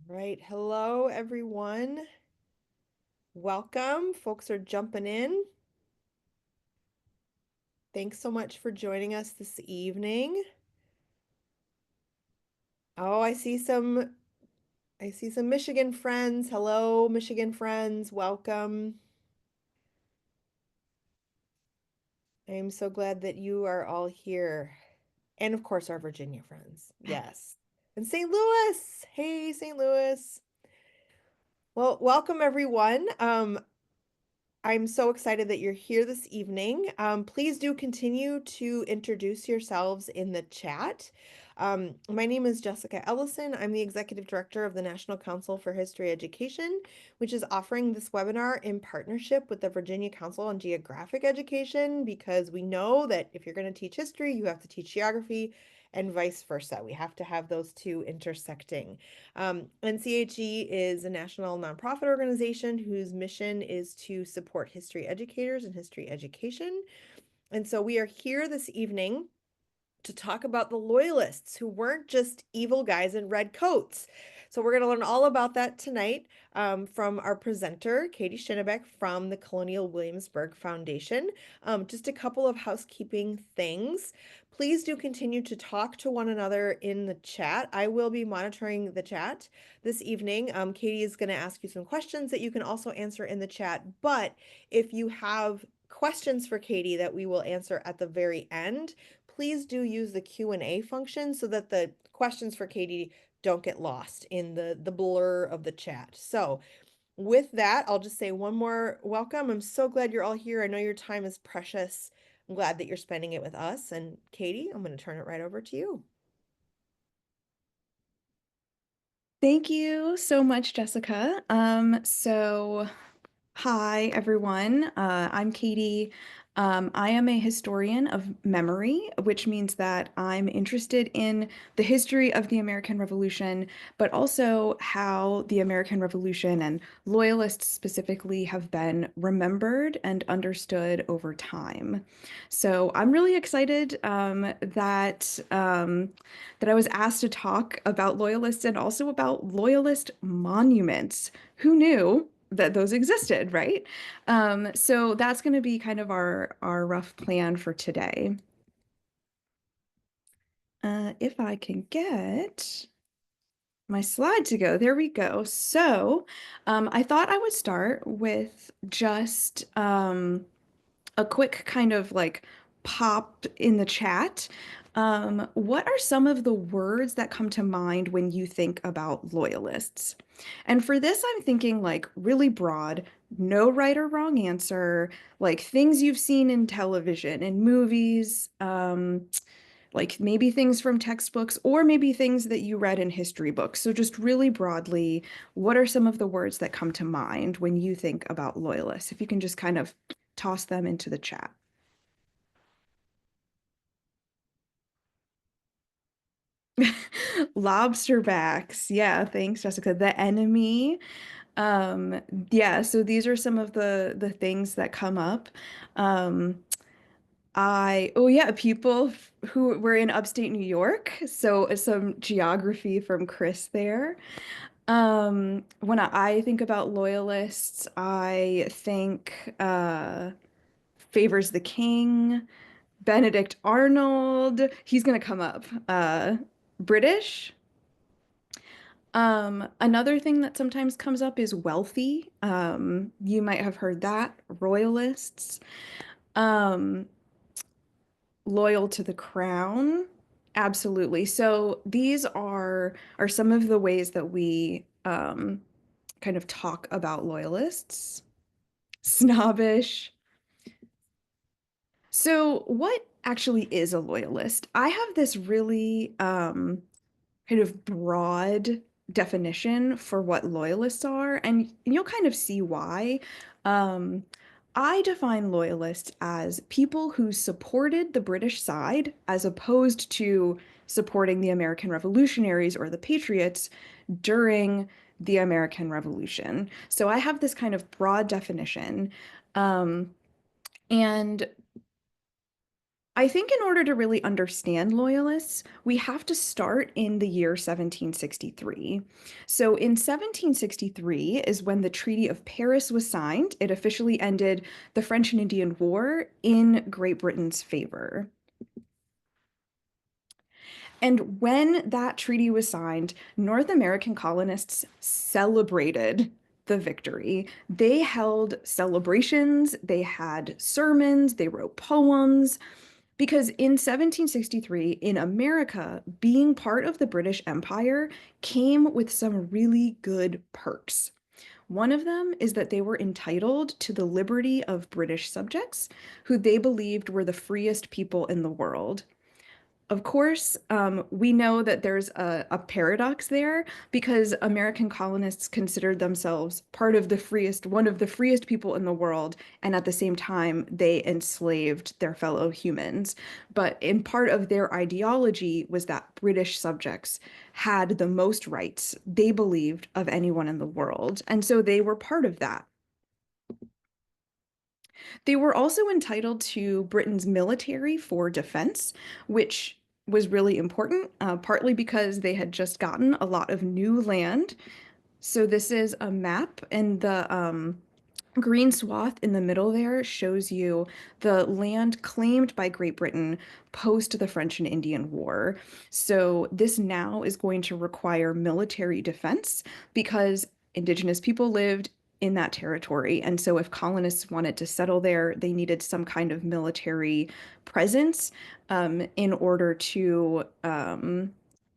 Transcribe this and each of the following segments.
Right. Hello, everyone. Welcome. Folks are jumping in. Thanks so much for joining us this evening. Oh, I see some Michigan friends. Hello, Michigan friends. Welcome. I am so glad that you are all here. And of course, our Virginia friends. Yes. And St. Louis. Hey, St. Louis. Well, welcome everyone. I'm so excited that you're here this evening. Please do continue to introduce yourselves in the chat. My name is Jessica Ellison. I'm the Executive Director of the National Council for History Education, which is offering this webinar in partnership with the Virginia Council on Geographic Education, because we know that if you're going to teach history, you have to teach geography and vice versa. We have to have those two intersecting. NCHE is a national nonprofit organization whose mission is to support history educators and history education. And so we are here this evening to talk about the Loyalists, who weren't just evil guys in red coats. So we're going to learn all about that tonight from our presenter, Katie Schinnebeck from the Colonial Williamsburg Foundation. Just a couple of housekeeping things. Please do continue to talk to one another in the chat. I will be monitoring the chat this evening. Katie is going to ask you some questions that you can also answer in the chat. But if you have questions for Katie that we will answer at the very end, please do use the Q&A function so that the questions for Katie don't get lost in the blur of the chat. So with that, I'll just say one more welcome. I'm so glad you're all here. I know your time is precious. I'm glad that you're spending it with us. And Katie, I'm going to turn it right over to you. Thank you so much, Jessica. Hi, everyone. I'm Katie. I am a historian of memory, which means that I'm interested in the history of the American Revolution, but also how the American Revolution and Loyalists specifically have been remembered and understood over time. So I'm really excited that I was asked to talk about Loyalists and also about Loyalist monuments. Who knew that those existed, right? So that's going to be kind of our rough plan for today. If I can get my slide to go, there we go. So I thought I would start with just a quick kind of like pop in the chat. What are some of the words that come to mind when you think about loyalists? And for this, I'm thinking like really broad, no right or wrong answer, like things you've seen in television and movies, like maybe things from textbooks or maybe things that you read in history books. So just really broadly, what are some of the words that come to mind when you think about loyalists? If you can just kind of toss them into the chat. Lobster backs. Yeah, thanks, Jessica. The enemy. Um, yeah, so these are some of the things that come up. Um, oh yeah, people who were in upstate New York. So some geography from Chris there. When I think about loyalists, I think favors the king, Benedict Arnold. He's gonna come up. British. Another thing that sometimes comes up is wealthy. You might have heard that. Royalists. Um, loyal to the crown. Absolutely. So these are some of the ways that we kind of talk about loyalists. Snobbish. So what actually is a loyalist? I have this really kind of broad definition for what loyalists are, and you'll kind of see why. Um, I define loyalists as people who supported the British side as opposed to supporting the American revolutionaries or the patriots during the American Revolution. So I have this kind of broad definition. And I think in order to really understand loyalists, we have to start in the year 1763. So in 1763 is when the Treaty of Paris was signed. It officially ended the French and Indian War in Great Britain's favor. And when that treaty was signed, North American colonists celebrated the victory. They held celebrations, they had sermons, they wrote poems. Because in 1763, in America, being part of the British Empire came with some really good perks. One of them is that they were entitled to the liberty of British subjects, who they believed were the freest people in the world. Of course, we know that there's a paradox there because American colonists considered themselves part of the freest, one of the freest people in the world, and at the same time, they enslaved their fellow humans. But in part of their ideology was that British subjects had the most rights, they believed, of anyone in the world. And so they were part of that. They were also entitled to Britain's military for defense, which was really important, partly because they had just gotten a lot of new land. So this is a map, and the green swath in the middle there shows you the land claimed by Great Britain post the French and Indian War. So this now is going to require military defense because Indigenous people lived in that territory. And so if colonists wanted to settle there, they needed some kind of military presence in order to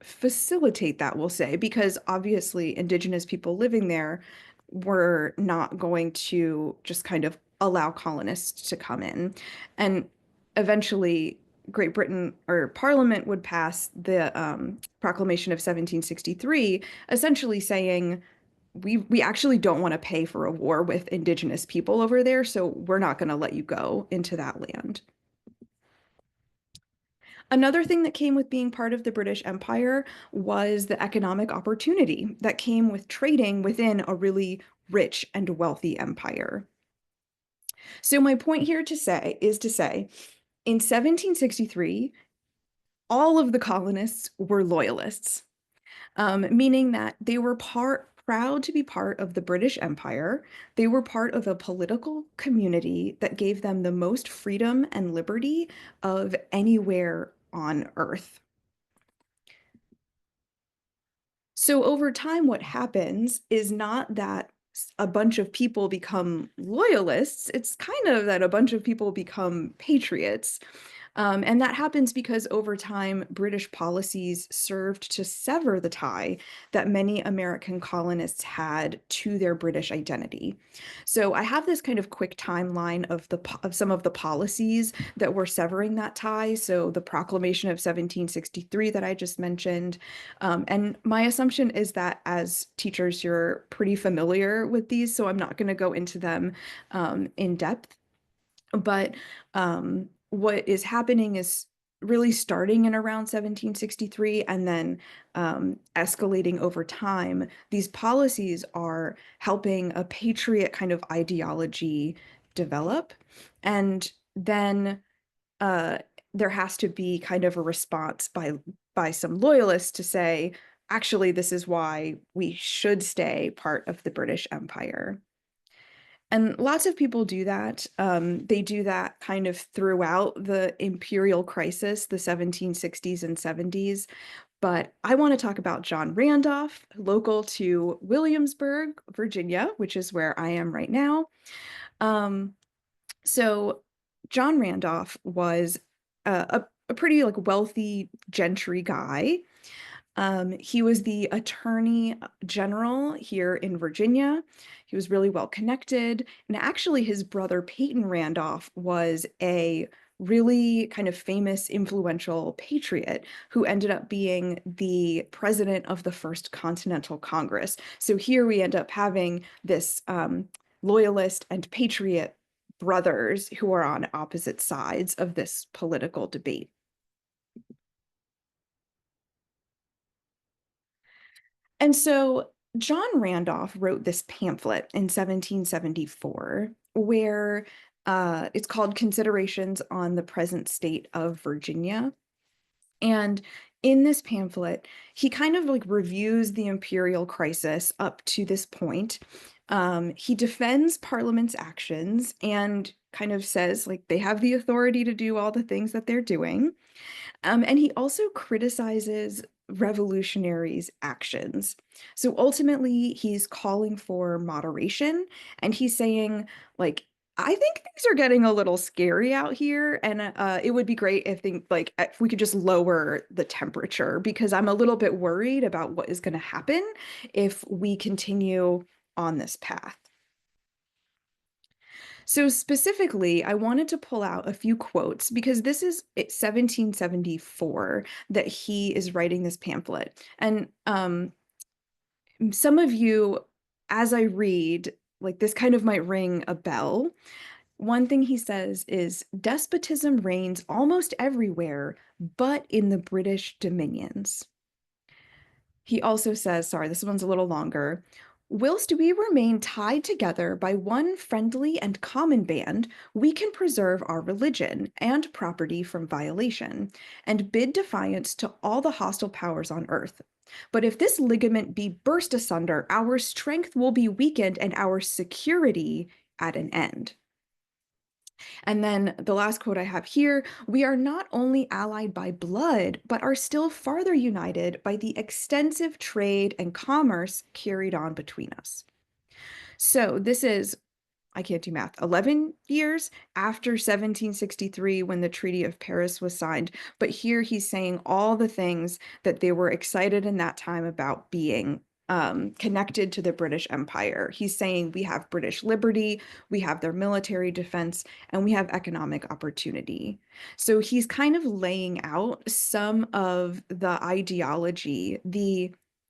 facilitate that, we'll say, because obviously Indigenous people living there were not going to just kind of allow colonists to come in. And eventually, Great Britain or Parliament would pass the Proclamation of 1763, essentially saying, we actually don't want to pay for a war with Indigenous people over there, so we're not going to let you go into that land. Another thing that came with being part of the British Empire was the economic opportunity that came with trading within a really rich and wealthy empire. So my point here to say is to say, in 1763, all of the colonists were loyalists, meaning that they were proud to be part of the British Empire. They were part of a political community that gave them the most freedom and liberty of anywhere on Earth. So over time, what happens is not that a bunch of people become loyalists, it's kind of that a bunch of people become patriots. And that happens because over time, British policies served to sever the tie that many American colonists had to their British identity. So I have this kind of quick timeline of some of the policies that were severing that tie. So the Proclamation of 1763 that I just mentioned. And my assumption is that as teachers, you're pretty familiar with these, so I'm not going to go into them in depth. But what is happening is really starting in around 1763 and then escalating over time. These policies are helping a patriot kind of ideology develop. And then uh, there has to be kind of a response by some loyalists to say, actually, this is why we should stay part of the British Empire. And lots of people do that. They do that kind of throughout the imperial crisis, the 1760s and 70s. But I want to talk about John Randolph, local to Williamsburg, Virginia, which is where I am right now. Um, so John Randolph was a pretty like wealthy gentry guy. He was the attorney general here in Virginia. He was really well connected. And actually, his brother Peyton Randolph was a really kind of famous, influential patriot who ended up being the president of the First Continental Congress. So here we end up having this loyalist and patriot brothers who are on opposite sides of this political debate. And so John Randolph wrote this pamphlet in 1774 where It's called Considerations on the Present State of Virginia. And in this pamphlet, he kind of like reviews the imperial crisis up to this point. He defends Parliament's actions and kind of says like they have the authority to do all the things that they're doing. And he also criticizes revolutionaries' actions. So ultimately, he's calling for moderation and he's saying, like, I think things are getting a little scary out here, and it would be great if we could just lower the temperature because I'm a little bit worried about what is going to happen if we continue on this path. So specifically, I wanted to pull out a few quotes because this is 1774 that he is writing this pamphlet. And some of you, as I read, like this kind of might ring a bell. One thing he says is despotism reigns almost everywhere, but in the British dominions. He also says, sorry, this one's a little longer. Whilst we remain tied together by one friendly and common band, we can preserve our religion and property from violation, and bid defiance to all the hostile powers on earth. But if this ligament be burst asunder, our strength will be weakened and our security at an end. And then the last quote I have here, we are not only allied by blood, but are still farther united by the extensive trade and commerce carried on between us. So this is, I can't do math, 11 years after 1763 when the Treaty of Paris was signed. But here he's saying all the things that they were excited in that time about being connected to the British Empire. He's saying we have British liberty, we have their military defense, and we have economic opportunity. So he's kind of laying out some of the ideology,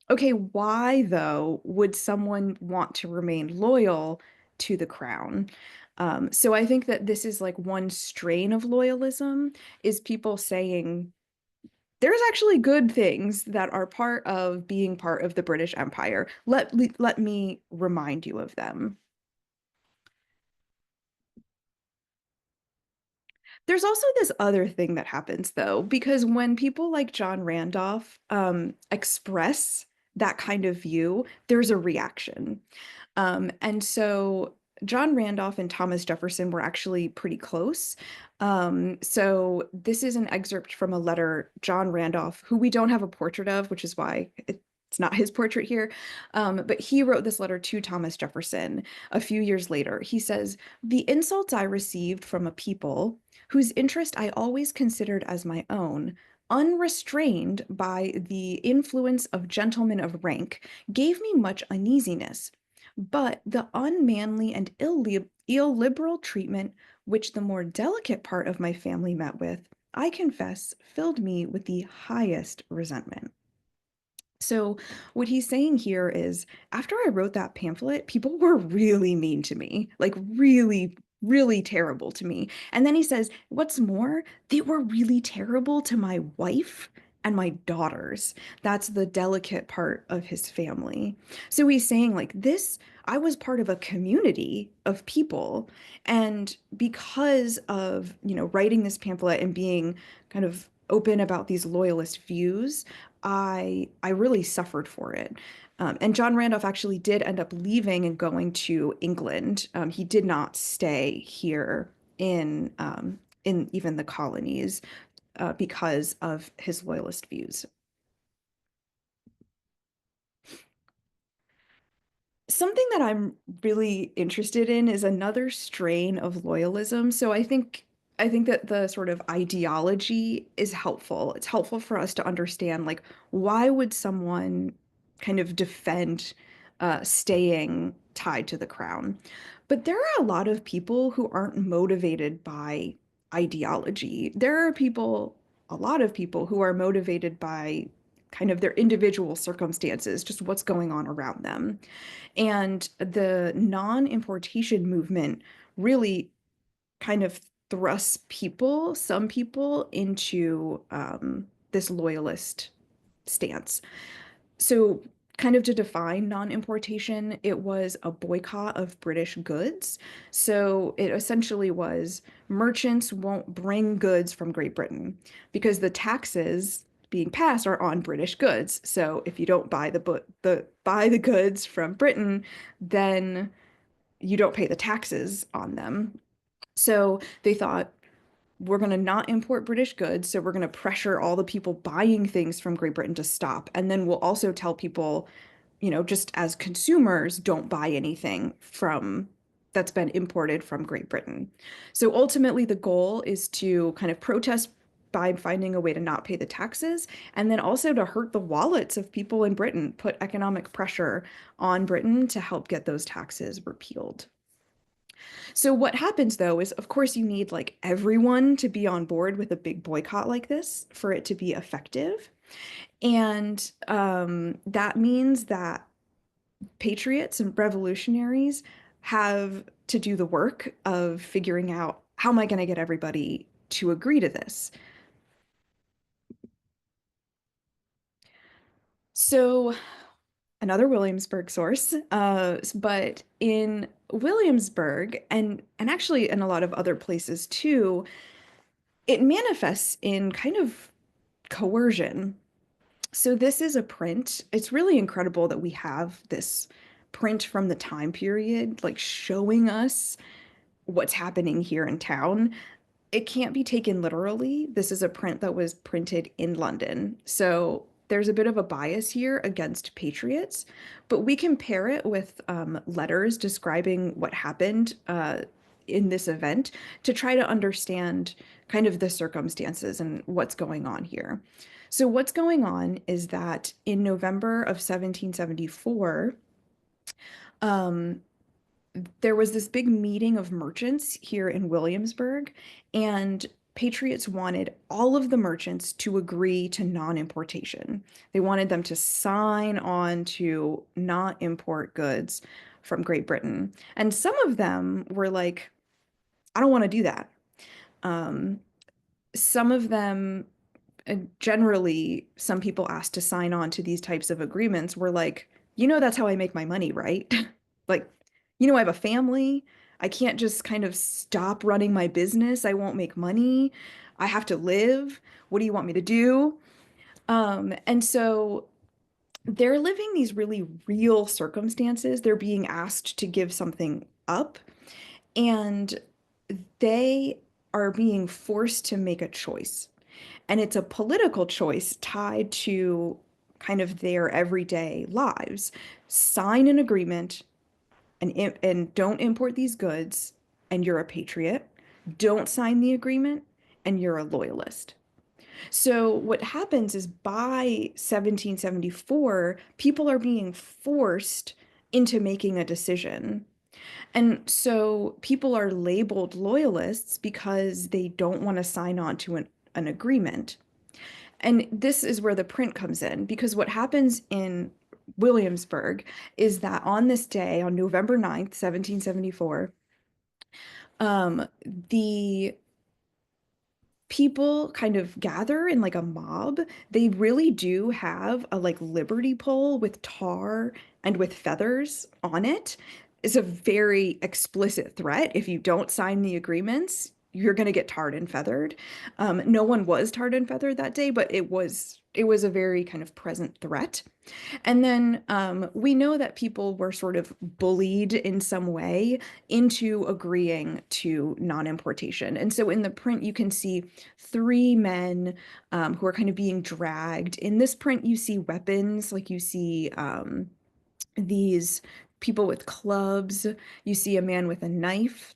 okay, why though would someone want to remain loyal to the crown? So I think that this is like one strain of loyalism is people saying there's actually good things that are part of being part of the British Empire. Let me remind you of them. There's also this other thing that happens though, because when people like John Randolph express that kind of view, there's a reaction. And so John Randolph and Thomas Jefferson were actually pretty close. So this is an excerpt from a letter John Randolph, who we don't have a portrait of, which is why it's not his portrait here. But he wrote this letter to Thomas Jefferson a few years later. He says, the insults I received from a people whose interest I always considered as my own, unrestrained by the influence of gentlemen of rank, gave me much uneasiness. But the unmanly and illiberal treatment which the more delicate part of my family met with, I confess, filled me with the highest resentment. So, what he's saying here is after I wrote that pamphlet, people were really mean to me, like really, really terrible to me. And then he says, what's more, they were really terrible to my wife and my daughters. That's the delicate part of his family. So he's saying, like, this, I was part of a community of people. And because of, writing this pamphlet and being kind of open about these loyalist views, I really suffered for it. And John Randolph actually did end up leaving and going to England. He did not stay here in even the colonies because of his loyalist views. Something that I'm really interested in is another strain of loyalism. So I think that the sort of ideology is helpful. It's helpful for us to understand like why would someone kind of defend staying tied to the crown? But there are a lot of people who aren't motivated by ideology. There are a lot of people who are motivated by kind of their individual circumstances, just what's going on around them. And the non-importation movement really kind of thrusts some people into this loyalist stance. So kind of to define non-importation, it was a boycott of British goods. So it essentially was merchants won't bring goods from Great Britain because the taxes being passed are on British goods. So if you don't buy the goods from Britain, then you don't pay the taxes on them. So they thought we're going to not import British goods. So we're going to pressure all the people buying things from Great Britain to stop. And then we'll also tell people, just as consumers, don't buy anything from that's been imported from Great Britain. So ultimately, the goal is to kind of protest by finding a way to not pay the taxes and then also to hurt the wallets of people in Britain, put economic pressure on Britain to help get those taxes repealed. So what happens though is, of course, you need like everyone to be on board with a big boycott like this for it to be effective. And that means that patriots and revolutionaries have to do the work of figuring out how am I going to get everybody to agree to this. So another Williamsburg source, but in Williamsburg and actually in a lot of other places too, it manifests in kind of coercion. So this is a print. It's really incredible that we have this print from the time period, like showing us what's happening here in town. It can't be taken literally. This is a print that was printed in London. So there's a bit of a bias here against patriots, but we compare it with letters describing what happened in this event to try to understand kind of the circumstances and what's going on here. So, what's going on is that in November of 1774, um, there was this big meeting of merchants here in Williamsburg, and patriots wanted all of the merchants to agree to non-importation. They wanted them to sign on to not import goods from Great Britain. And some of them were like, I don't want to do that. Um, some of them, generally, some people asked to sign on to these types of agreements were like, that's how I make my money, right? Like, I have a family. I can't just kind of stop running my business. I won't make money. I have to live. What do you want me to do? And so they're living these really real circumstances. They're being asked to give something up, and they are being forced to make a choice. And it's a political choice tied to kind of their everyday lives. Sign an agreement and don't import these goods, and you're a patriot. Don't sign the agreement, and you're a loyalist. So what happens is by 1774, people are being forced into making a decision. And so people are labeled loyalists because they don't want to sign on to an agreement. And this is where the print comes in, because what happens in Williamsburg is that on this day, on November 9th, 1774, the people kind of gather in like a mob. They really do have a like liberty pole with tar and with feathers on it. It's a very explicit threat. If you don't sign the agreements, you're going to get tarred and feathered. No one was tarred and feathered that day, but it was a very kind of present threat. And then we know that people were sort of bullied in some way into agreeing to non-importation. And so in the print, you can see three men who are kind of being dragged. In this print, you see weapons, like you see these people with clubs, you see a man with a knife,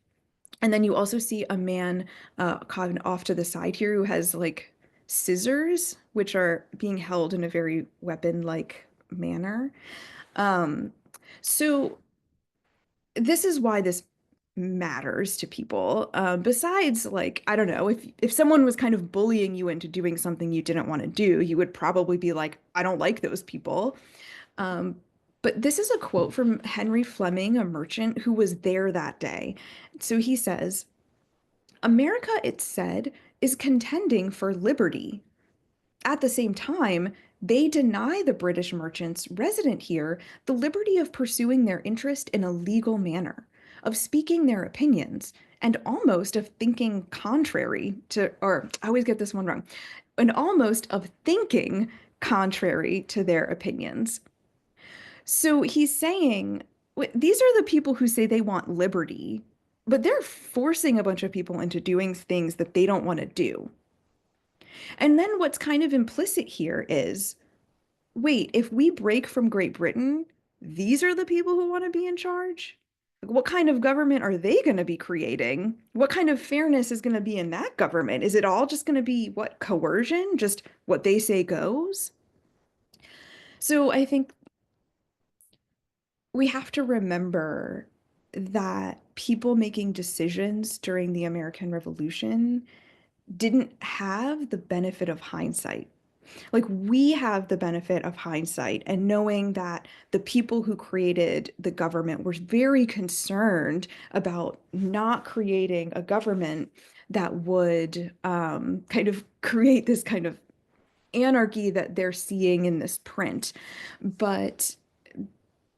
and then you also see a man kind of off to the side here who has like scissors, which are being held in a very weapon-like manner. Um, so this is why this matters to people. Besides, like, I don't know, if someone was kind of bullying you into doing something you didn't want to do, you would probably be like, I don't like those people. Um, but this is a quote from Henry Fleming, a merchant who was there that day. So he says, America, it said, is contending for liberty. At the same time, They deny the British merchants resident here the liberty of pursuing their interest in a legal manner, of speaking their opinions, and almost of thinking contrary to, or I always get this one wrong, and almost of thinking contrary to their opinions. So he's saying these are the people who say they want liberty, but they're forcing a bunch of people into doing things that they don't want to do. And then what's kind of implicit here is wait, if we break from Great Britain, these are the people who want to be in charge? What kind of government are they going to be creating? What kind of fairness is going to be in that government? Is it all just going to be what, coercion? Just what they say goes? So I think we have to remember that people making decisions during the American Revolution didn't have the benefit of hindsight. Like we have the benefit of hindsight and knowing that the people who created the government were very concerned about not creating a government that would kind of create this kind of anarchy that they're seeing in this print. But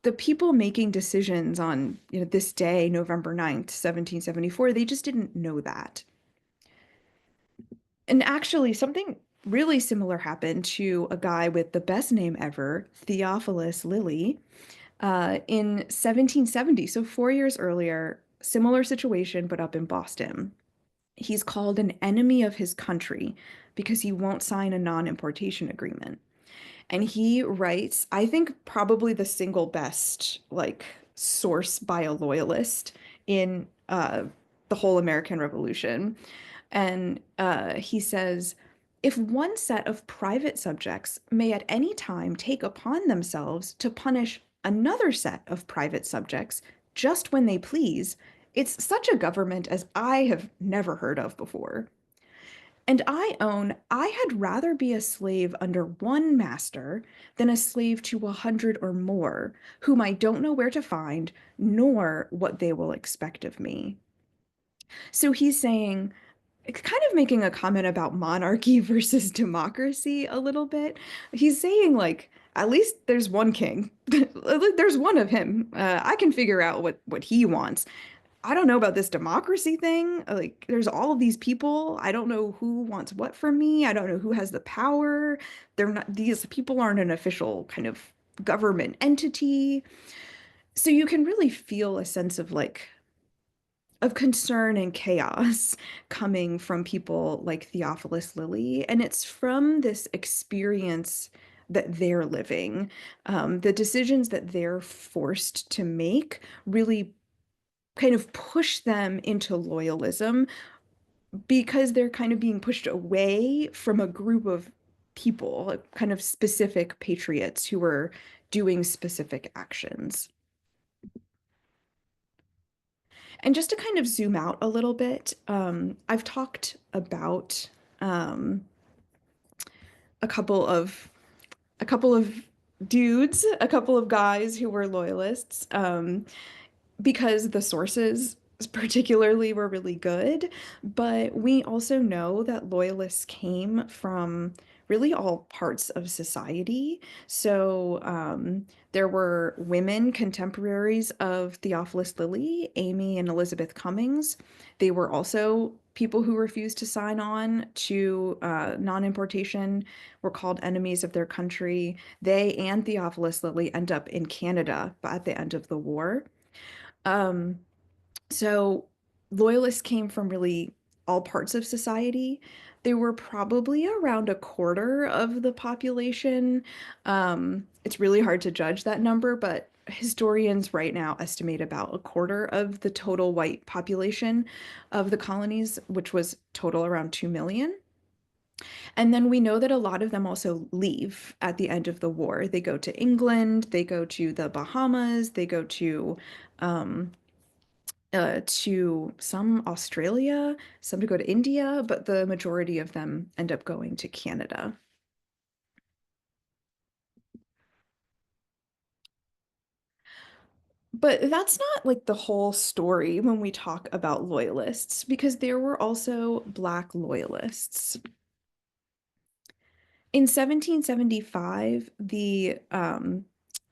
the people making decisions on, this day, November 9th, 1774, they just didn't know that. And actually, something really similar happened to a guy with the best name ever, Theophilus Lilly, in 1770. So 4 years earlier, similar situation, but up in Boston. He's called an enemy of his country because he won't sign a non-importation agreement. And he writes, I think probably the single best like source by a loyalist in the whole American Revolution. And he says, if one set of private subjects may at any time take upon themselves to punish another set of private subjects just when they please, it's such a government as I have never heard of before. And I own I had rather be a slave under one master than a slave to 100 or more, whom I don't know where to find, nor what they will expect of me. So he's saying, kind of making a comment about monarchy versus democracy a little bit. He's saying, like, at least there's one king. There's one of him. I can figure out what he wants. I don't know about this democracy thing. Like, there's all of these people. I don't know who wants what from me. I don't know who has the power. They're not, these people aren't an official kind of government entity. So you can really feel a sense of like, of concern and chaos coming from people like Theophilus Lilly. And it's from this experience that they're living. The decisions that they're forced to make really kind of push them into loyalism because they're kind of being pushed away from a group of people, like kind of specific patriots who were doing specific actions. And just to kind of zoom out a little bit, I've talked about um, a couple of a couple of dudes, a couple of guys who were loyalists. Because the sources particularly were really good, but we also know that loyalists came from really all parts of society. So there were women contemporaries of Theophilus Lilly, Amy and Elizabeth Cummings. They were also people who refused to sign on to non-importation, were called enemies of their country. They and Theophilus Lilly end up in Canada at the end of the war. Um, so loyalists came from really all parts of society. They were probably around a quarter of the population. It's really hard to judge that number, but historians right now estimate about a quarter of the total white population of the colonies, which was total around 2 million. And then we know that a lot of them also leave at the end of the war. They go to England, they go to the Bahamas, they go um, to some Australia, some to go to India, but the majority of them end up going to Canada. But that's not like the whole story when we talk about loyalists, because there were also Black loyalists. In 1775, the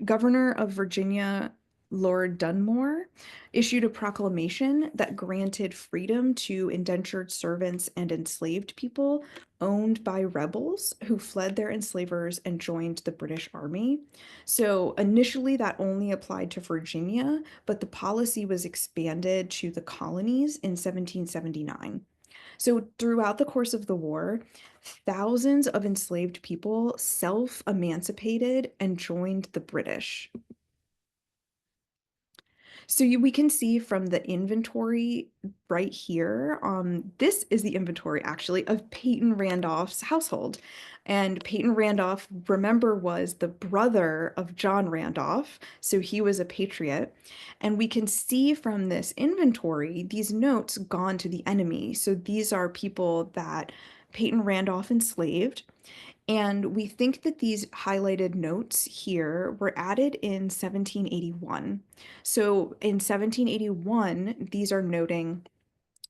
governor of Virginia, Lord Dunmore, issued a proclamation that granted freedom to indentured servants and enslaved people owned by rebels who fled their enslavers and joined the British Army. So initially, that only applied to Virginia, but the policy was expanded to the colonies in 1779. So, throughout the course of the war, thousands of enslaved people self-emancipated and joined the British. So we can see from the inventory right here, this is the inventory actually of Peyton Randolph's household. And Peyton Randolph, remember, was the brother of John Randolph, so he was a patriot. And we can see from this inventory these notes gone to the enemy. So these are people that Peyton Randolph enslaved. And we think that these highlighted notes here were added in 1781. So in 1781, these are noting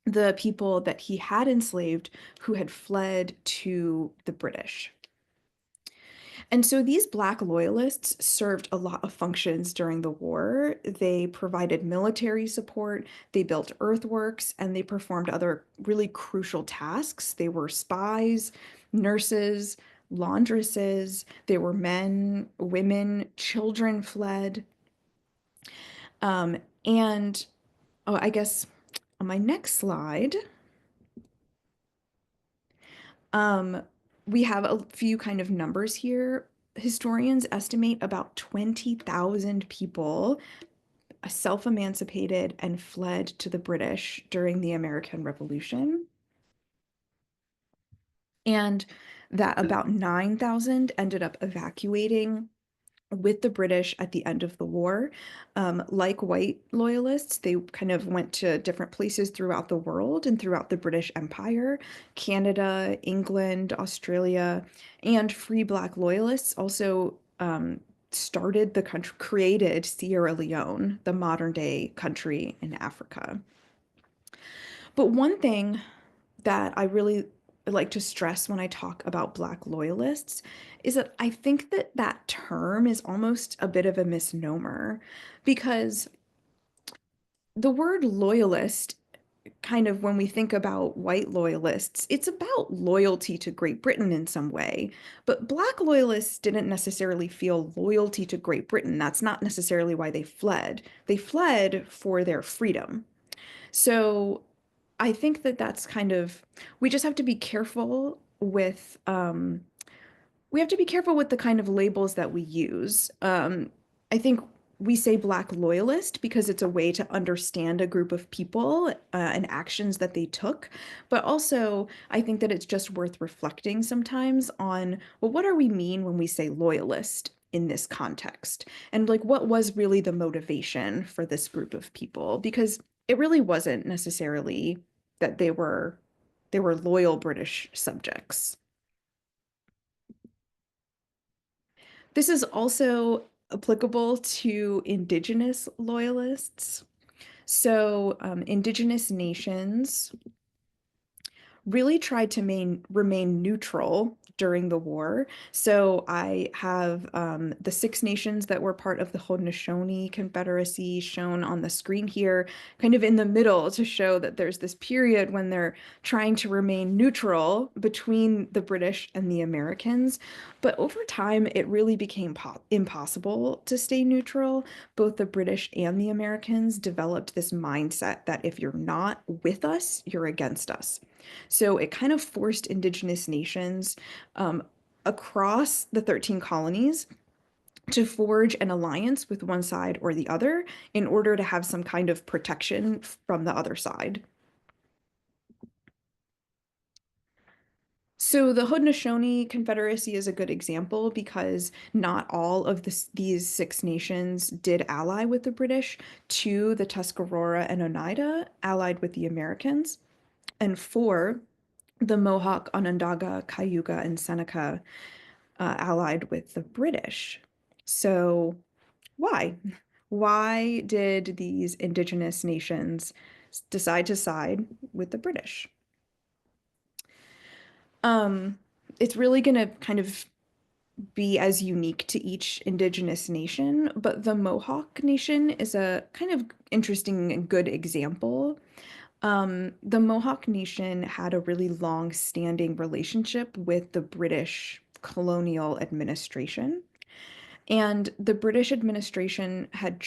the people that he had enslaved who had fled to the British. And so these Black loyalists served a lot of functions during the war. They provided military support, they built earthworks, and they performed other really crucial tasks. They were spies, nurses, laundresses, they were men, women, children fled. Um, and oh, I guess on my next slide, Um, we have a few kind of numbers here. Historians estimate about 20,000 people self-emancipated and fled to the British during the American Revolution, and that about 9,000 ended up evacuating with the British at the end of the war. Like white loyalists, they kind of went to different places throughout the world and throughout the British Empire, Canada, England, Australia, and free Black loyalists also started the country, created Sierra Leone, the modern day country in Africa. But one thing that I really like to stress when I talk about Black loyalists is that I think that that term is almost a bit of a misnomer because the word loyalist, kind of when we think about white loyalists, it's about loyalty to Great Britain in some way. But Black loyalists didn't necessarily feel loyalty to Great Britain. That's not necessarily why they fled. They fled for their freedom. So I think that that's kind of, we just have to be careful with, we have to be careful with the kind of labels that we use. I think we say Black loyalist because it's a way to understand a group of people and actions that they took. But also, I think that it's just worth reflecting sometimes on, well, what do we mean when we say loyalist in this context? And like, what was really the motivation for this group of people? Because it really wasn't necessarily that they were loyal British subjects. This is also applicable to Indigenous loyalists. So, Indigenous nations really tried to remain neutral during the war. So I have the Six Nations that were part of the Haudenosaunee Confederacy shown on the screen here, kind of in the middle to show that there's this period when they're trying to remain neutral between the British and the Americans. But over time, it really became impossible to stay neutral. Both the British and the Americans developed this mindset that if you're not with us, you're against us. So it kind of forced Indigenous nations um, across the 13 colonies to forge an alliance with one side or the other in order to have some kind of protection from the other side. So the Haudenosaunee Confederacy is a good example because not all of these Six Nations did ally with the British. Two, the Tuscarora and Oneida, allied with the Americans. And four, the Mohawk, Onondaga, Cayuga, and Seneca allied with the British. So, why? Why did these indigenous nations decide to side with the British? Um, it's really going to kind of be as unique to each Indigenous nation, but the Mohawk Nation is a kind of interesting and good example. The Mohawk Nation had a really long-standing relationship with the British colonial administration. And the British administration had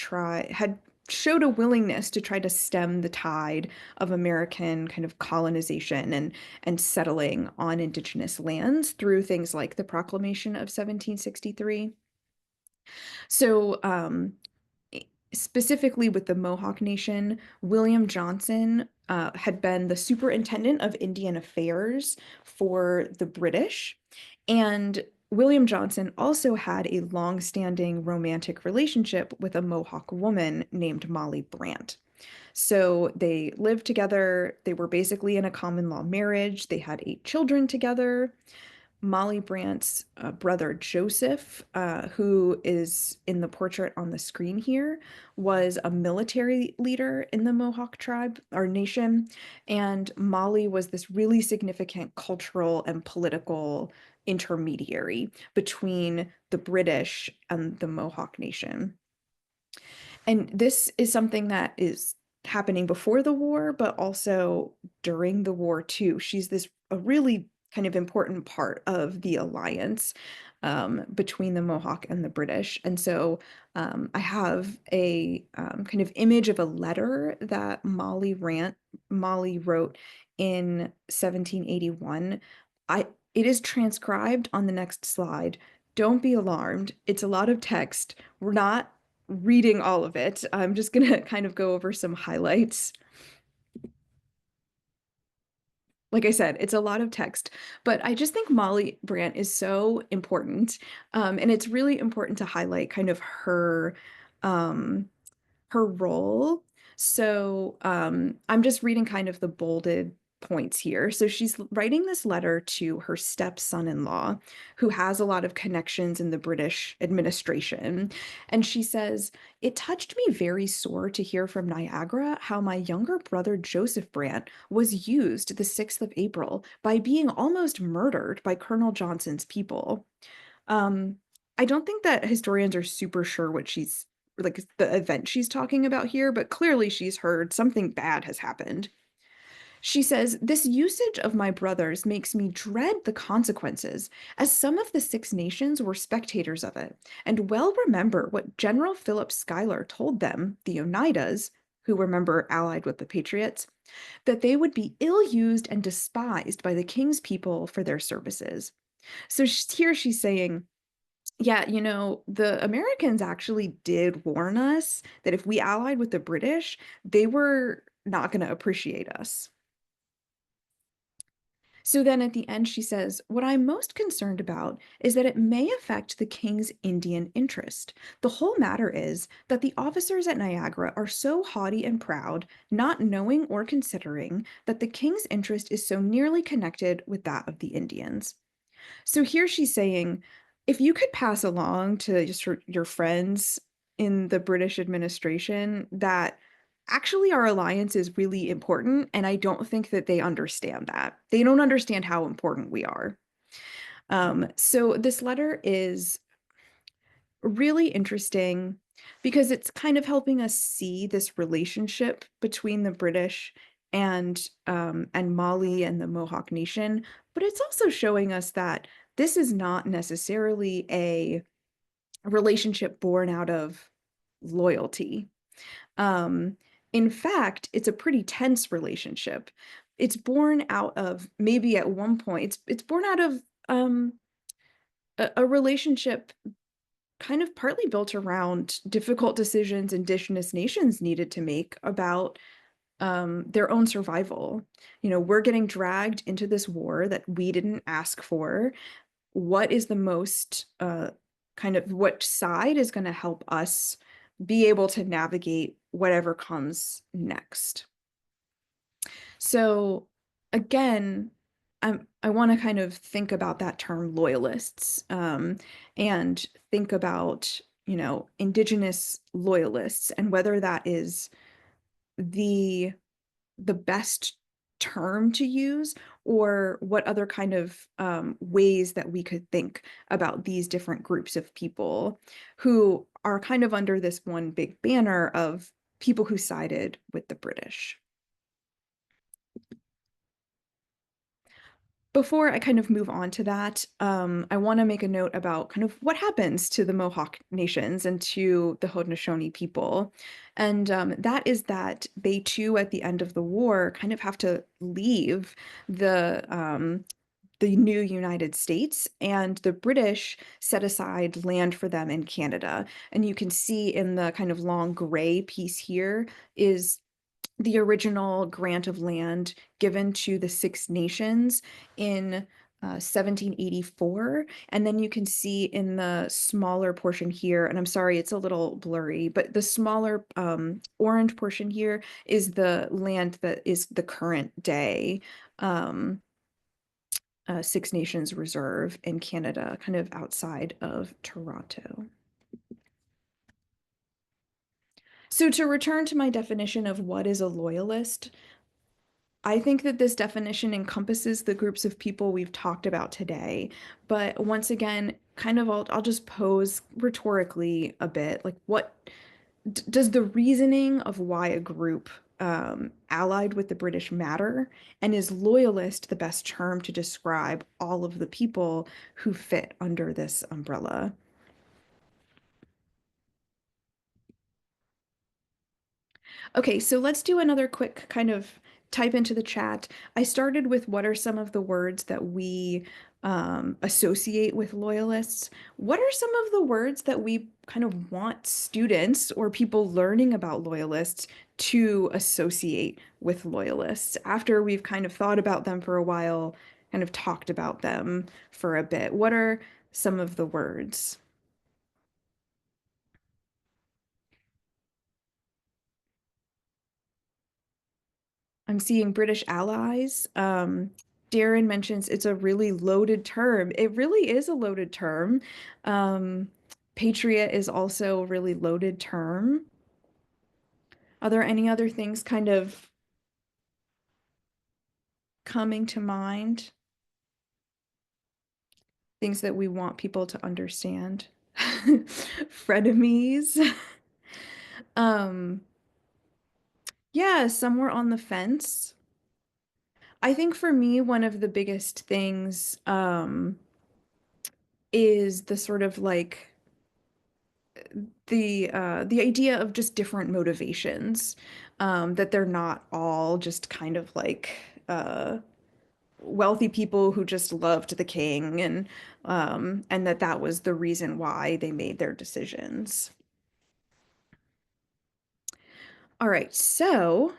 showed a willingness to try to stem the tide of American kind of colonization and settling on Indigenous lands through things like the Proclamation of 1763. So, specifically with the Mohawk Nation, William Johnson had been the superintendent of Indian Affairs for the British. And William Johnson also had a long-standing romantic relationship with a Mohawk woman named Molly Brant. So they lived together. They were basically in a common law marriage. They had 8 children together. Molly Brant's brother Joseph, who is in the portrait on the screen here, was a military leader in the Mohawk tribe or nation. And Molly was this really significant cultural and political intermediary between the British and the Mohawk Nation. And this is something that is happening before the war, but also during the war too. She's this a really kind of important part of the alliance between the Mohawk and the British. And so I have a kind of image of a letter that Molly wrote in 1781. It is transcribed on the next slide. Don't be alarmed. It's a lot of text. We're not reading all of it. I'm just gonna kind of go over some highlights. Like I said, it's a lot of text, but I just think Molly Brant is so important. And it's really important to highlight kind of um, her role. So I'm just reading kind of the bolded points here. So she's writing this letter to her stepson-in-law, who has a lot of connections in the British administration. And she says, "It touched me very sore to hear from Niagara how my younger brother Joseph Brant was used the 6th of April by being almost murdered by Colonel Johnson's people." Um, I don't think that historians are super sure what she's like the event she's talking about here, but clearly she's heard something bad has happened. She says, "This usage of my brothers makes me dread the consequences, as some of the Six Nations were spectators of it, and well remember what General Philip Schuyler told them, the Oneidas, who remember allied with the Patriots, that they would be ill used and despised by the king's people for their services." So here she's saying, yeah, the Americans actually did warn us that if we allied with the British, they were not going to appreciate us. So then at the end, she says, "What I'm most concerned about is that it may affect the king's Indian interest. The whole matter is that the officers at Niagara are so haughty and proud, not knowing or considering that the king's interest is so nearly connected with that of the Indians." So here she's saying, if you could pass along to just your friends in the British administration that actually our alliance is really important, and I don't think that they understand that. They don't understand how important we are. So this letter is really interesting because it's kind of helping us see this relationship between the British and Mali and the Mohawk Nation, but it's also showing us that this is not necessarily a relationship born out of loyalty. Um, in fact, it's a pretty tense relationship. It's born out of maybe at one point, it's born out of a relationship kind of partly built around difficult decisions Indigenous nations needed to make about their own survival. We're getting dragged into this war that we didn't ask for. What is the most kind of what side is going to help us be able to navigate whatever comes next? So again, I want to kind of think about that term loyalists, and think about, Indigenous loyalists and whether that is the the best term to use or what other kind of ways that we could think about these different groups of people who are kind of under this one big banner of people who sided with the British. Before I kind of move on to that, I want to make a note about kind of what happens to the Mohawk nations and to the Haudenosaunee people. And that is that they too, at the end of the war, kind of have to leave the new United States, and the British set aside land for them in Canada. And you can see in the kind of long gray piece here is the original grant of land given to the Six Nations in 1784. And then you can see in the smaller portion here, and I'm sorry, it's a little blurry, but the smaller orange portion here is the land that is the current day Six Nations Reserve in Canada, kind of outside of Toronto. So to return to my definition of what is a loyalist, I think that this definition encompasses the groups of people we've talked about today. But once again, kind of I'll just pose rhetorically a bit, like what does the reasoning of why a group allied with the British matter? And is loyalist the best term to describe all of the people who fit under this umbrella? Okay, so let's do another quick kind of type into the chat. I started with what are some of the words that we associate with loyalists? What are some of the words that we kind of want students or people learning about loyalists to associate with loyalists after we've kind of thought about them for a while, kind of talked about them for a bit? What are some of the words? I'm seeing British allies. Darren mentions it's a really loaded term. It really is a loaded term. Um, Patriot is also a really loaded term. Are there any other things kind of coming to mind? Things that we want people to understand? Frenemies. Um, yeah, somewhere on the fence. I think for me, one of the biggest things is the sort of like the idea of just different motivations, that they're not all just kind of like wealthy people who just loved the king and that that was the reason why they made their decisions. All right, so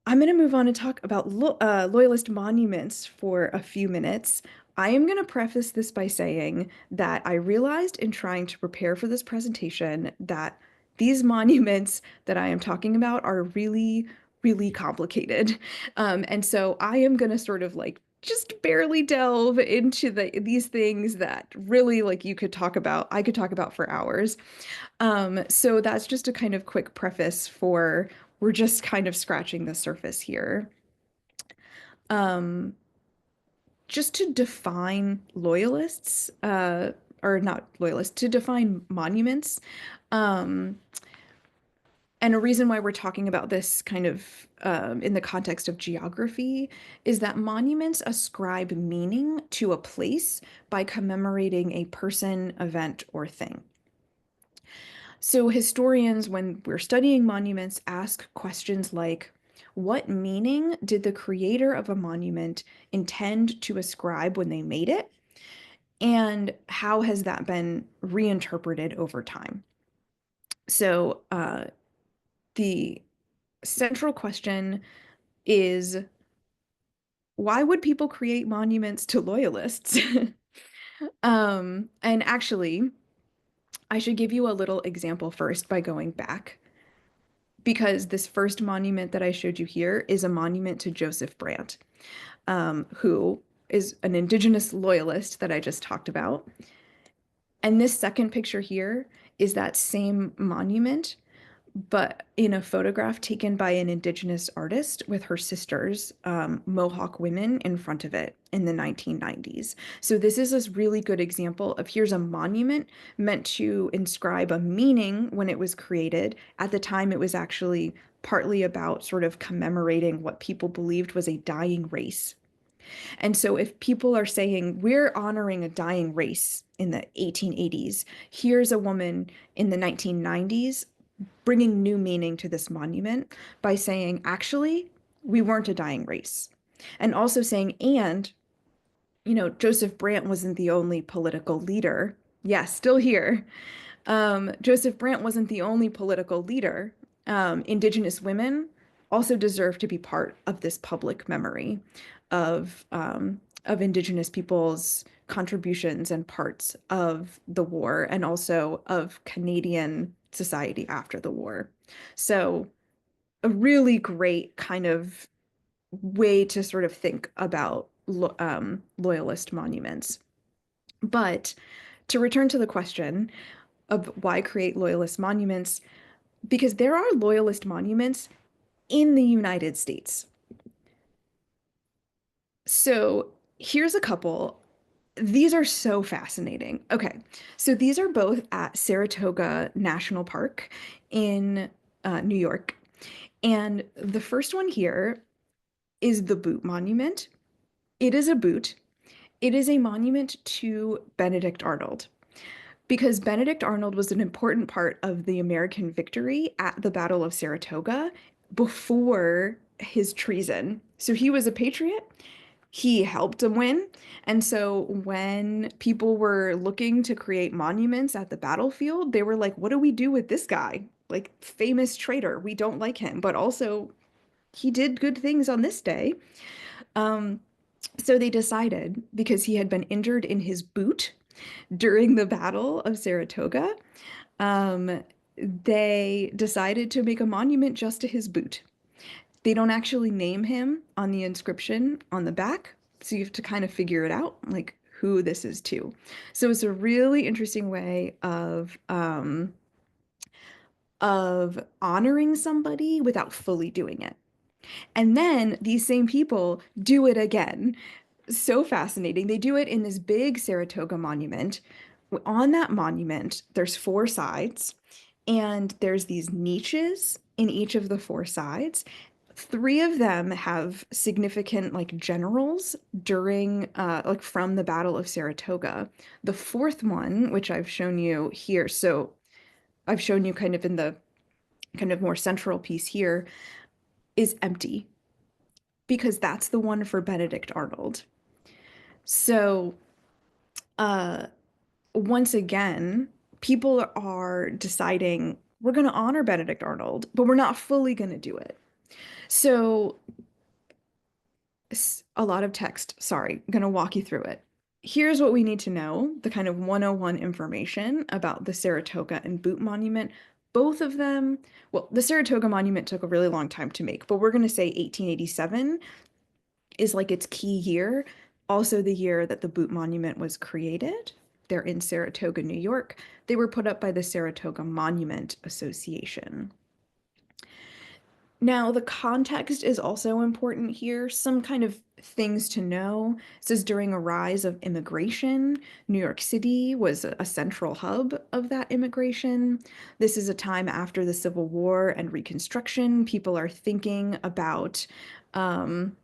I'm going to move on and talk about Loyalist monuments for a few minutes. I am going to preface this by saying that I realized in trying to prepare for this presentation that these monuments that I am talking about are really, really complicated. And so I am going to sort of like just barely delve into these things that really like I could talk about for hours. So that's just a kind of quick preface for we're just kind of scratching the surface here. Um, just to define loyalists, or not loyalists, to define monuments. Um, and a reason why we're talking about this kind of in the context of geography is that monuments ascribe meaning to a place by commemorating a person, event, or thing. So historians, when we're studying monuments, ask questions like, what meaning did the creator of a monument intend to ascribe when they made it? And how has that been reinterpreted over time? So the central question is, why would people create monuments to loyalists? And actually, I should give you a little example first by going back, because this first monument that I showed you here is a monument to Joseph Brant, who is an Indigenous loyalist that I just talked about. And this second picture here is that same monument, but in a photograph taken by an Indigenous artist with her sisters, Mohawk women, in front of it in the 1990s. So this is a really good example of here's a monument meant to inscribe a meaning when it was created. At the time, it was actually partly about sort of commemorating what people believed was a dying race. And so if people are saying we're honoring a dying race in the 1880s, here's a woman in the 1990s bringing new meaning to this monument by saying, actually, we weren't a dying race. And also saying, and, Joseph Brant wasn't the only political leader. Yes, still here. Joseph Brant wasn't the only political leader. Indigenous women also deserve to be part of this public memory of Indigenous people's contributions and parts of the war and also of Canadian society after the war. So, a really great kind of way to sort of think about loyalist monuments. But to return to the question of why create loyalist monuments, because there are loyalist monuments in the United States. So here's a couple. These are so fascinating. Okay, so these are both at Saratoga National Park in New York. And the first one here is the Boot Monument. It is a boot. It is a monument to Benedict Arnold because Benedict Arnold was an important part of the American victory at the Battle of Saratoga before his treason. So he was a patriot. He helped him win. And so when people were looking to create monuments at the battlefield, they were like, what do we do with this guy? Like, famous traitor. We don't like him, but also he did good things on this day. Um, so they decided, because he had been injured in his boot during the Battle of Saratoga, um, they decided to make a monument just to his boot. They don't actually name him on the inscription on the back, so you have to kind of figure it out, like who this is to. So it's a really interesting way of honoring somebody without fully doing it. And then these same people do it again. So fascinating. They do it in this big Saratoga monument. On that monument, there's four sides, and there's these niches in each of the four sides. Three of them have significant like generals during like from the Battle of Saratoga. The fourth one, which I've shown you here, so I've shown you kind of in the kind of more central piece here, is empty because that's the one for Benedict Arnold. So, uh, once again, people are deciding we're going to honor Benedict Arnold, but we're not fully going to do it. So, a lot of text. Sorry, I'm going to walk you through it. Here's what we need to know, the kind of 101 information about the Saratoga and Boot Monument. Both of them, well, the Saratoga Monument took a really long time to make, but we're going to say 1887 is like its key year, also the year that the Boot Monument was created. They're in Saratoga, New York. They were put up by the Saratoga Monument Association. Now, the context is also important here. Some kind of things to know. It says during a rise of immigration, New York City was a central hub of that immigration. This is a time after the Civil War and Reconstruction. Um,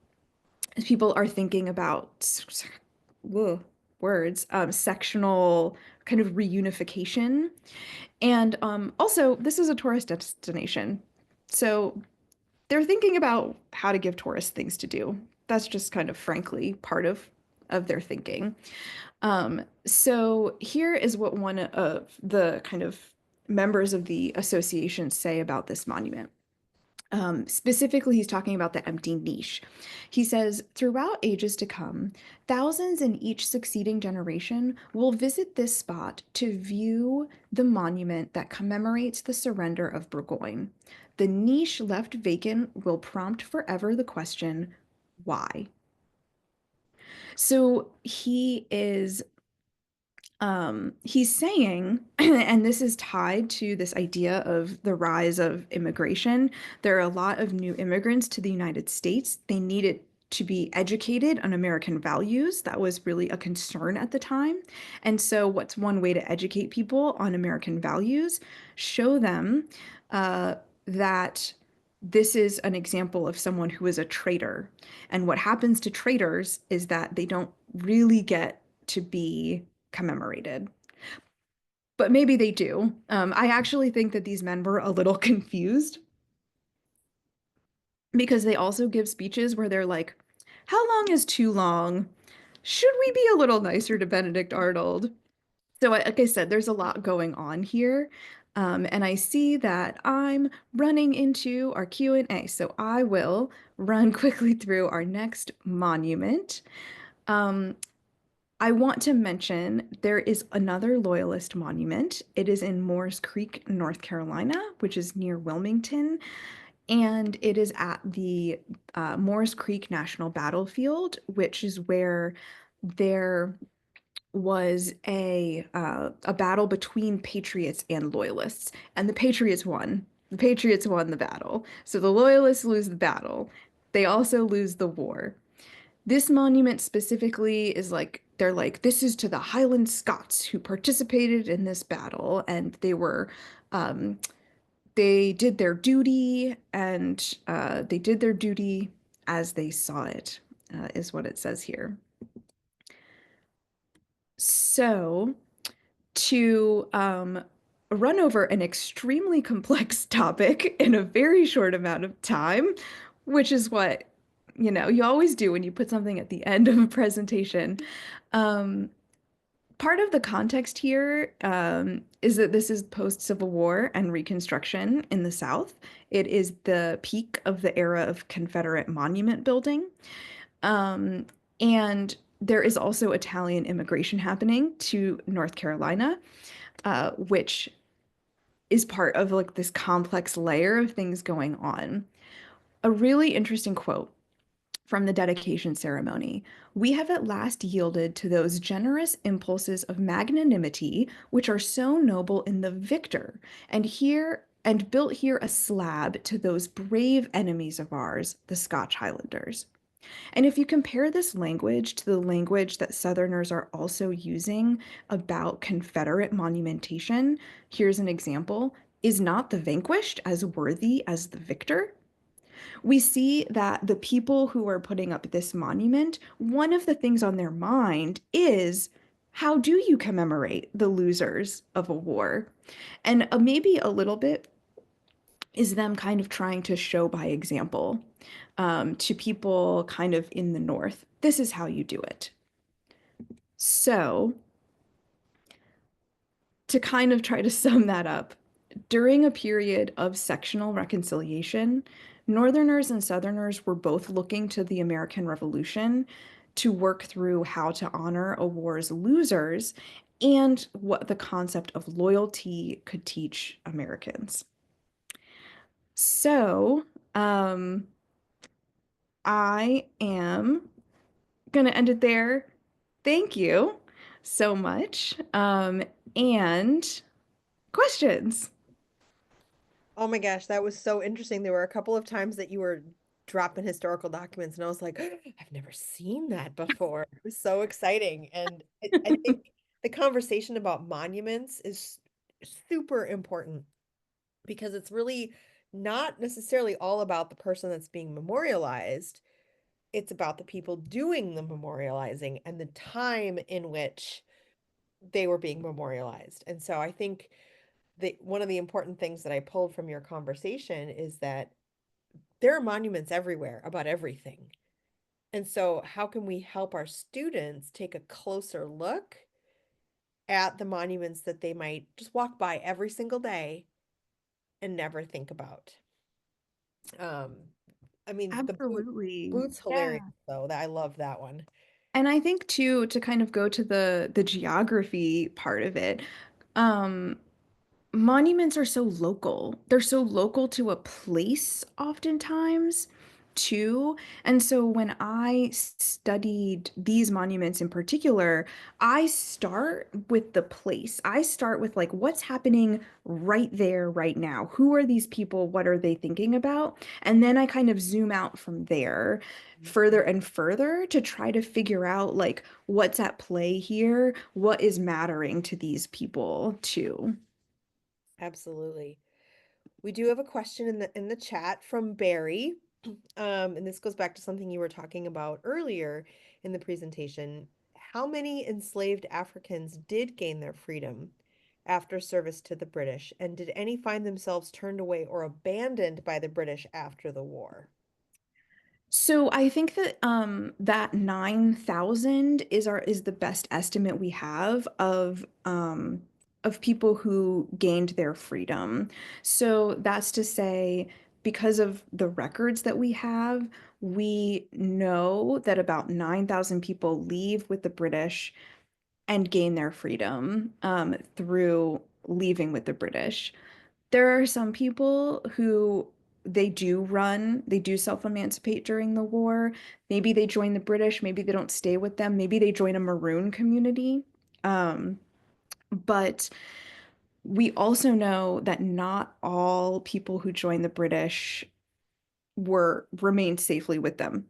people are thinking about whoa, words, sectional kind of reunification. And also, this is a tourist destination. So they're thinking about how to give tourists things to do. That's just kind of frankly part of their thinking. So here is what one of the kind of members of the association say about this monument. Specifically, he's talking about the empty niche. He says, throughout ages to come, thousands in each succeeding generation will visit this spot to view the monument that commemorates the surrender of Burgoyne. The niche left vacant will prompt forever the question, why? So he is He's saying, and this is tied to this idea of the rise of immigration. There are a lot of new immigrants to the United States. They needed to be educated on American values. That was really a concern at the time. And so, what's one way to educate people on American values? Show them uh, that this is an example of someone who is a traitor. And what happens to traitors is that they don't really get to be commemorated. But maybe they do. I actually think that these men were a little confused because they also give speeches where they're like, how long is too long? Should we be a little nicer to Benedict Arnold? So, like I said, there's a lot going on here. And I see that I'm running into our Q&A. So I will run quickly through our next monument. Um, I want to mention there is another Loyalist monument. It is in Moores Creek, North Carolina, which is near Wilmington, and it is at the Moores Creek National Battlefield, which is where there was a battle between patriots and loyalists, and the patriots won. The patriots won the battle. So the loyalists lose the battle. They also lose the war. This monument specifically is like, they're like, this is to the Highland Scots who participated in this battle, and um, they did their duty, and they did their duty as they saw it, is what it says here. So, to run over an extremely complex topic in a very short amount of time, which is what, you always do when you put something at the end of a presentation. Um, Part of the context here is that this is post-Civil War and Reconstruction in the South. It is the peak of the era of Confederate monument building. Um, and there is also Italian immigration happening to North Carolina, which is part of like this complex layer of things going on. A really interesting quote from the dedication ceremony. We have at last yielded to those generous impulses of magnanimity which are so noble in the victor, and built here a slab to those brave enemies of ours, the Scotch Highlanders. And if you compare this language to the language that Southerners are also using about Confederate monumentation, here's an example. Is not the vanquished as worthy as the victor? We see that the people who are putting up this monument, one of the things on their mind is how do you commemorate the losers of a war? And maybe a little bit is them kind of trying to show by example to people kind of in the North. This is how you do it. So, to kind of try to sum that up, during a period of sectional reconciliation, Northerners and Southerners were both looking to the American Revolution to work through how to honor a war's losers and what the concept of loyalty could teach Americans. So, um, I am going to end it there. Thank you so much. And questions. Oh my gosh, that was so interesting. There were a couple of times that you were dropping historical documents, and I was like, I've never seen that before. It was so exciting. And I think the conversation about monuments is super important because it's really not necessarily all about the person that's being memorialized. It's about the people doing the memorializing and the time in which they were being memorialized. And so I think one of the important things that I pulled from your conversation is that there are monuments everywhere about everything. And so, how can we help our students take a closer look at the monuments that they might just walk by every single day and never think about? Um, I mean, the Absolutely. boot's hilarious, Yeah. though. I love that one. And I think too, to kind of go to the geography part of it, um, monuments are so local. They're so local to a place oftentimes too. And so when I studied these monuments in particular, I start with the place. I start with like what's happening right there, right now. Who are these people? What are they thinking about? And then I kind of zoom out from there further and further to try to figure out like what's at play here, what is mattering to these people too. Absolutely. We do have a question in the chat from Barry. And this goes back to something you were talking about earlier in the presentation. How many enslaved Africans did gain their freedom after service to the British? And did any find themselves turned away or abandoned by the British after the war? So I think that that 9,000 is the best estimate we have of people who gained their freedom. So that's to say, because of the records that we have, we know that about 9,000 people leave with the British and gain their freedom through leaving with the British. There are some people who they do self-emancipate during the war. Maybe they join the British, maybe they don't stay with them, maybe they join a maroon community. Um, but we also know that not all people who join the British were remained safely with them.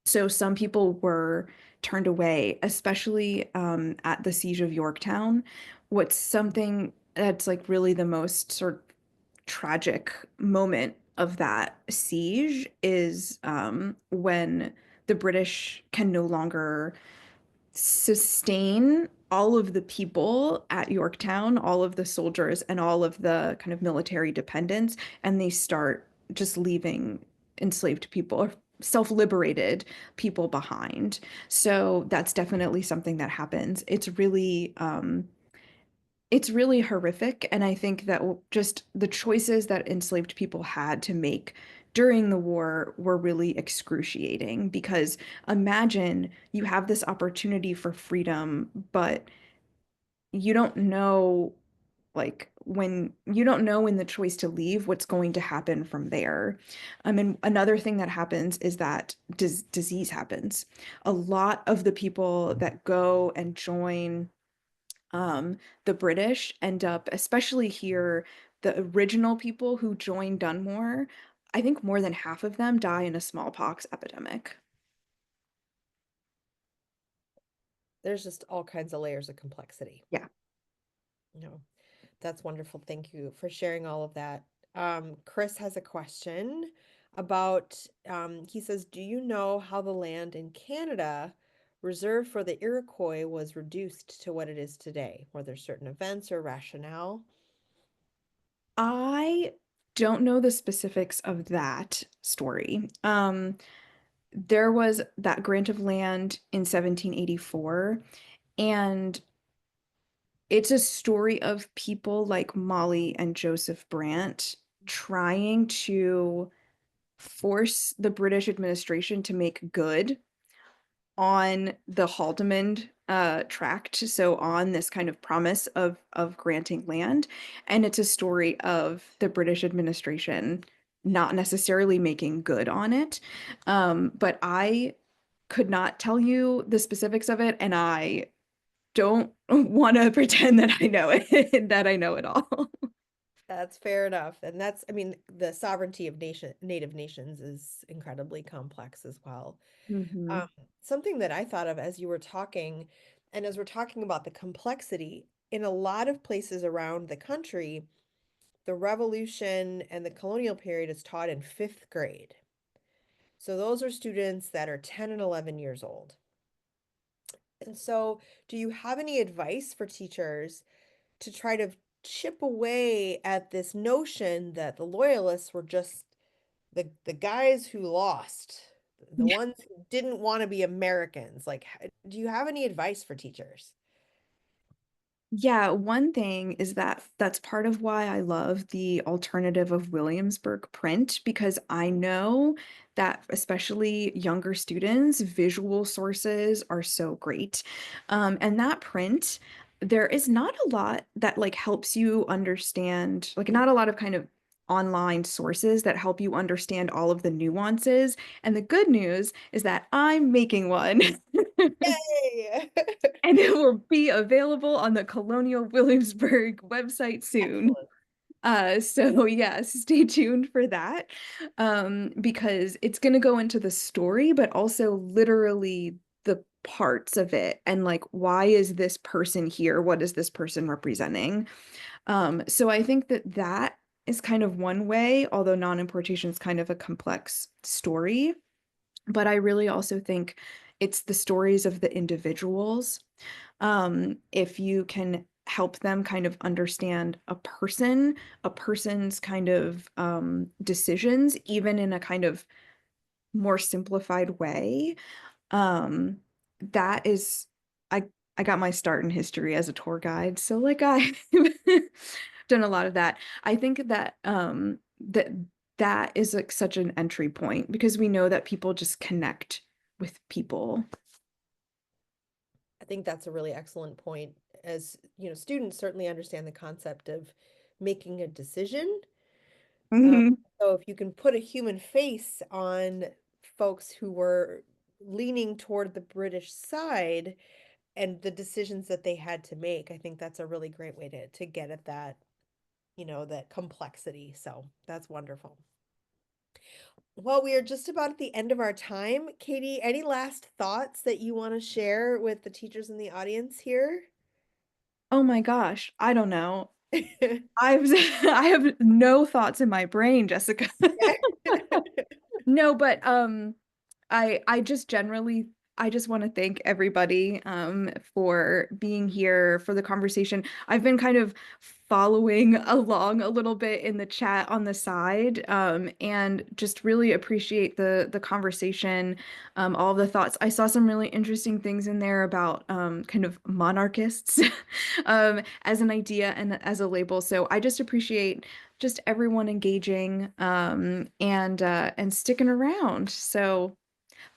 So some people were turned away, especially at the Siege of Yorktown. What's something that's like really the most sort of tragic moment of that siege is when the British can no longer sustain all of the people at Yorktown, all of the soldiers, and all of the kind of military dependents, and they start just leaving enslaved people or self-liberated people behind. So that's definitely something that happens. It's really horrific, and I think that just the choices that enslaved people had to make during the war were really excruciating because imagine you have this opportunity for freedom, but you don't know like when you don't know in the choice to leave what's going to happen from there. And another thing that happens is that disease happens. A lot of the people that go and join the British end up, especially here, the original people who joined Dunmore, I think more than half of them die in a smallpox epidemic. There's just all kinds of layers of complexity. Yeah. No, that's wonderful. Thank you for sharing all of that. Chris has a question about, he says, do you know how the land in Canada reserved for the Iroquois was reduced to what it is today? Were there certain events or rationale? I don't know the specifics of that story. There was that grant of land in 1784, and it's a story of people like Molly and Joseph Brant trying to force the British administration to make good on the Haldimand tract, so on this kind of promise of granting land. And it's a story of the British administration not necessarily making good on it. But I could not tell you the specifics of it, and I don't want to pretend that I know it, that I know it all. That's fair enough. And that's, I mean, the sovereignty of native nations is incredibly complex as well. Hmm. Um, Something that I thought of as you were talking, and as we're talking about the complexity, in a lot of places around the country, the revolution and the colonial period is taught in fifth grade. So those are students that are 10 and 11 years old. And so, do you have any advice for teachers to try to chip away at this notion that the loyalists were just the guys who lost, the ones who didn't want to be Americans? Like, do you have any advice for teachers? Yeah, one thing is that that's part of why I love the alternative of Williamsburg print because I know that especially younger students, visual sources are so great. And that print, there is not a lot that like helps you understand, like not a lot of kind of online sources that help you understand all of the nuances. And the good news is that I'm making one. Yay! And it will be available on the Colonial Williamsburg website soon. Excellent. So yes, stay tuned for that. Because it's gonna go into the story, but also literally the parts of it and like why is this person here? What is this person representing? So I think that that is kind of one way, although non-importation is kind of a complex story. But I really also think it's the stories of the individuals. If you can help them kind of understand a person's kind of decisions, even in a kind of more simplified way, um, that is, I I got my start in history as a tour guide, so like I've done a lot of that. I think that that is like such an entry point because we know that people just connect with people. I think that's a really excellent point. As you know, students certainly understand the concept of making a decision. Um, Mhm. so if you can put a human face on folks who were leaning toward the British side and the decisions that they had to make, I think that's a really great way to get at that, that complexity. So that's wonderful. Well, we are just about at the end of our time. Katie, any last thoughts that you want to share with the teachers in the audience here? Oh my gosh, I don't know. I've I have no thoughts in my brain, Jessica. No, but I just generally I just want to thank everybody for being here for the conversation. I've been kind of following along a little bit in the chat on the side and just really appreciate the conversation, all the thoughts. I saw some really interesting things in there about kind of monarchists as an idea and as a label. So I just appreciate just everyone engaging and sticking around. So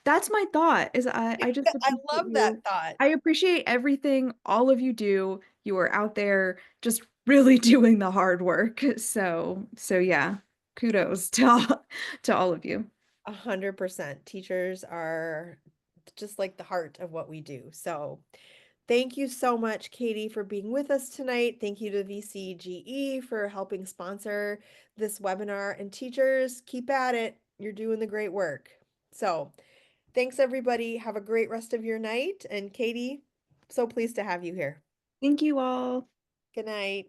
that's my thought is I just I appreciate love that you. thought. I appreciate everything all of you do. You are out there just really doing the hard work. So yeah, kudos to to all of you. 100%. Teachers are just like the heart of what we do. So thank you so much, Katie, for being with us tonight. Thank you to VCGE for helping sponsor this webinar. And teachers, keep at it. You're doing the great work. So thanks, everybody. Have a great rest of your night. And Katie, so pleased to have you here. Thank you all. Good night.